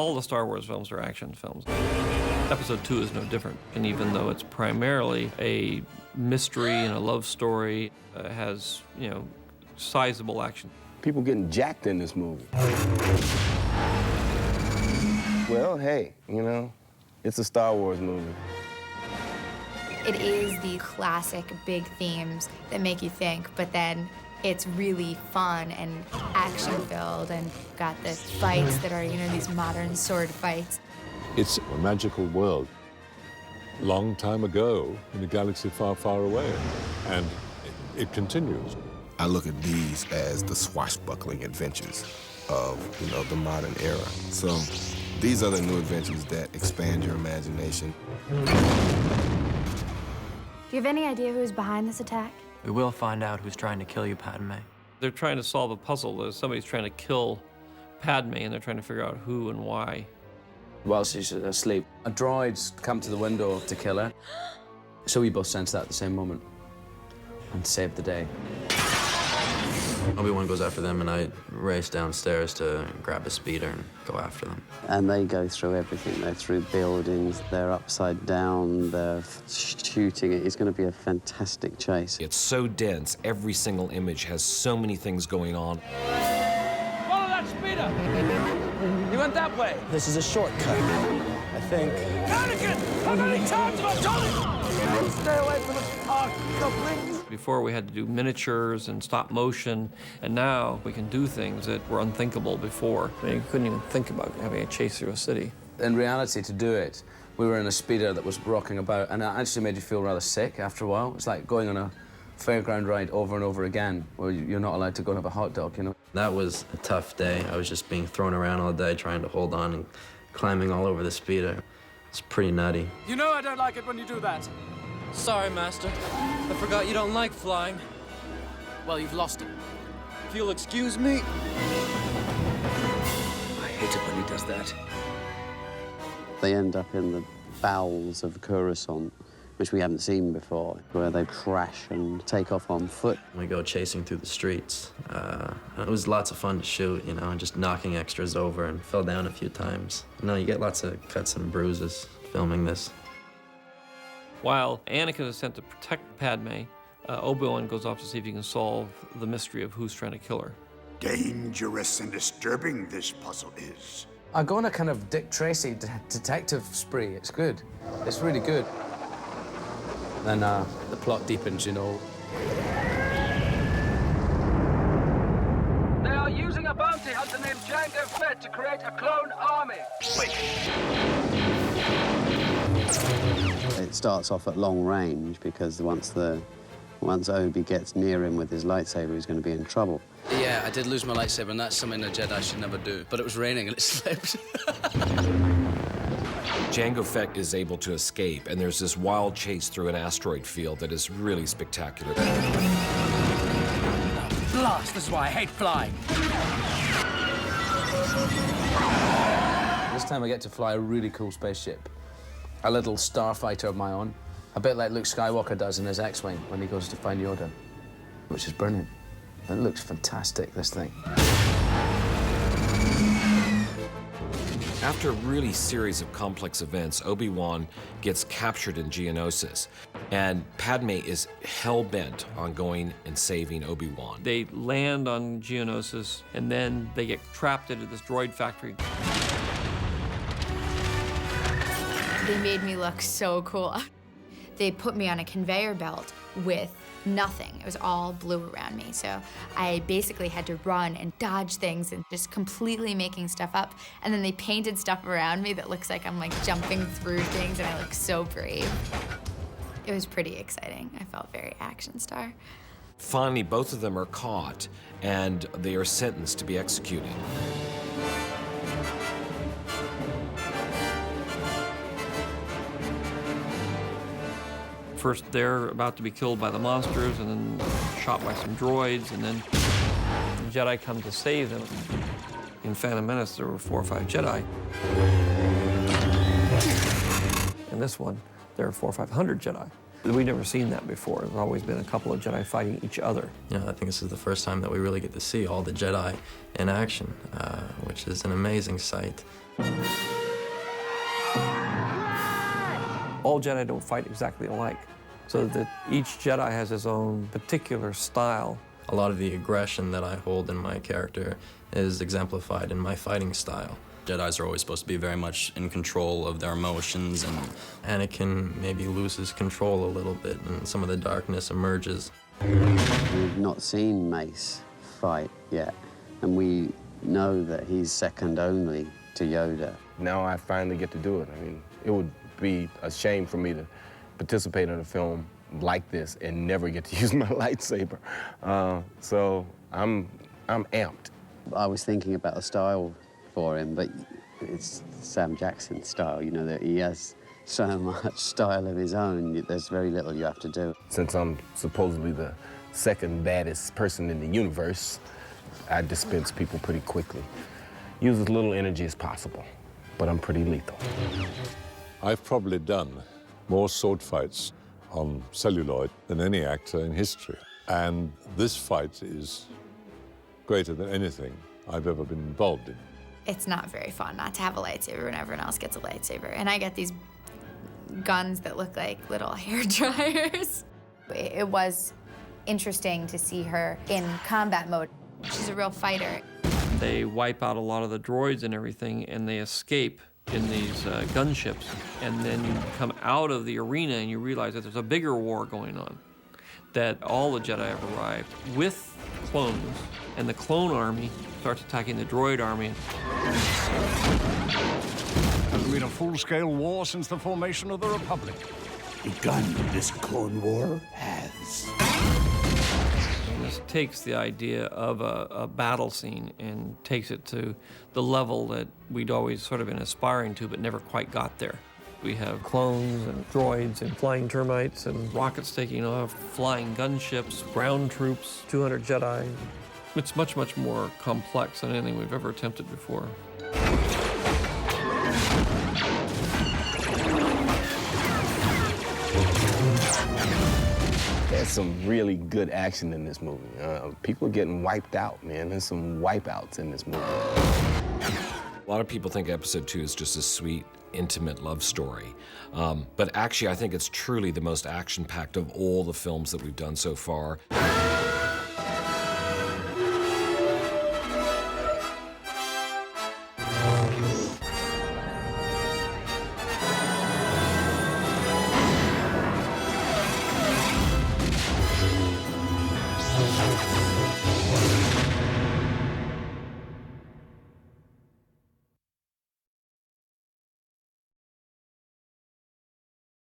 All the Star Wars films are action films. Episode 2 is no different, and even though it's primarily a mystery and a love story, it has, you know, sizable action. People getting jacked in this movie. Well, hey, you know, it's a Star Wars movie. It is the classic big themes that make you think, but then it's really fun and action-filled and got the fights that are, you know, these modern sword fights. It's a magical world. Long time ago, in a galaxy far, far away, and it continues. I look at these as the swashbuckling adventures of, you know, the modern era. So these are the new adventures that expand your imagination. Do you have any idea who's behind this attack? We will find out who's trying to kill you, Padme. They're trying to solve a puzzle. Somebody's trying to kill Padme, and they're trying to figure out who and why. While she's asleep, a droid's come to the window to kill her. So we both sense that at the same moment and save the day. Obi-Wan goes after them, and I race downstairs to grab a speeder and go after them. And they go through everything. They're through buildings, they're upside down, they're shooting it. It's going to be a fantastic chase. It's so dense. Every single image has so many things going on. Follow that speeder! You went that way. This is a shortcut, I think. Anakin! How many times have I told you? Stay away from the park, couplings. Before we had to do miniatures and stop motion, and now we can do things that were unthinkable before. I mean, you couldn't even think about having a chase through a city. In reality, to do it, we were in a speeder that was rocking about, and it actually made you feel rather sick after a while. It's like going on a fairground ride over and over again, where you're not allowed to go and have a hot dog, you know? That was a tough day. I was just being thrown around all day, trying to hold on and climbing all over the speeder. It's pretty nutty. You know I don't like it when you do that. Sorry, Master. I forgot you don't like flying. Well, you've lost it. If you'll excuse me. I hate it when he does that. They end up in the bowels of Coruscant, which we haven't seen before, where they crash and take off on foot. We go chasing through the streets. It was lots of fun to shoot, you know, and just knocking extras over and fell down a few times. You know, you get lots of cuts and bruises filming this. While Anakin is sent to protect Padme, Obi-Wan goes off to see if he can solve the mystery of who's trying to kill her. Dangerous and disturbing this puzzle is. I go on a kind of Dick Tracy detective spree. It's good. It's really good. Then the plot deepens, you know. They are using a bounty hunter named Jango Fett to create a clone army. It starts off at long range because once Obi gets near him with his lightsaber, he's going to be in trouble. Yeah, I did lose my lightsaber, and that's something a Jedi should never do. But it was raining and it slipped. Jango Fett is able to escape, and there's this wild chase through an asteroid field that is really spectacular. Blast, this is why I hate flying. This time I get to fly a really cool spaceship. A little starfighter of my own. A bit like Luke Skywalker does in his X-Wing when he goes to find Yoda, which is brilliant. It looks fantastic, this thing. After a really series of complex events, Obi-Wan gets captured in Geonosis, and Padme is hell-bent on going and saving Obi-Wan. They land on Geonosis, and then they get trapped into this droid factory. They made me look so cool. They put me on a conveyor belt with nothing. It was all blue around me. So I basically had to run and dodge things and just completely making stuff up. And then they painted stuff around me that looks like I'm like jumping through things and I look so brave. It was pretty exciting. I felt very action star. Finally, both of them are caught, and they are sentenced to be executed. First, they're about to be killed by the monsters, and then shot by some droids, and then the Jedi come to save them. In Phantom Menace, there were 4 or 5 Jedi. In this one, there are 400 or 500 Jedi. We've never seen that before. There's always been a couple of Jedi fighting each other. You know, I think this is the first time that we really get to see all the Jedi in action, which is an amazing sight. All Jedi don't fight exactly alike, so that each Jedi has his own particular style. A lot of the aggression that I hold in my character is exemplified in my fighting style. Jedis are always supposed to be very much in control of their emotions, and Anakin maybe loses control a little bit, and some of the darkness emerges. We've not seen Mace fight yet, and we know that he's second only to Yoda. Now I finally get to do it. I mean, it would be a shame for me to participate in a film like this and never get to use my lightsaber. So I'm amped. I was thinking about a style for him, but it's Sam Jackson's style, you know, that he has so much style of his own. There's very little you have to do. Since I'm supposedly the second baddest person in the universe, I dispense people pretty quickly. Use as little energy as possible, but I'm pretty lethal. I've probably done more sword fights on celluloid than any actor in history. And this fight is greater than anything I've ever been involved in. It's not very fun not to have a lightsaber when everyone else gets a lightsaber. And I get these guns that look like little hair dryers. It was interesting to see her in combat mode. She's a real fighter. They wipe out a lot of the droids and everything, and they escape in these gunships. And then you come out of the arena and you realize that there's a bigger war going on, that all the Jedi have arrived with clones, and the clone army starts attacking the droid army. Has been a full-scale war since the formation of the Republic. Begun this Clone War has. And this takes the idea of a battle scene and takes it to the level that we'd always sort of been aspiring to, but never quite got there. We have clones and droids and flying termites and rockets taking off, flying gunships, ground troops, 200 Jedi. It's much, much more complex than anything we've ever attempted before. There's some really good action in this movie. People are getting wiped out, man. There's some wipeouts in this movie. A lot of people think Episode 2 is just a sweet, intimate love story. But actually, I think it's truly the most action-packed of all the films that we've done so far.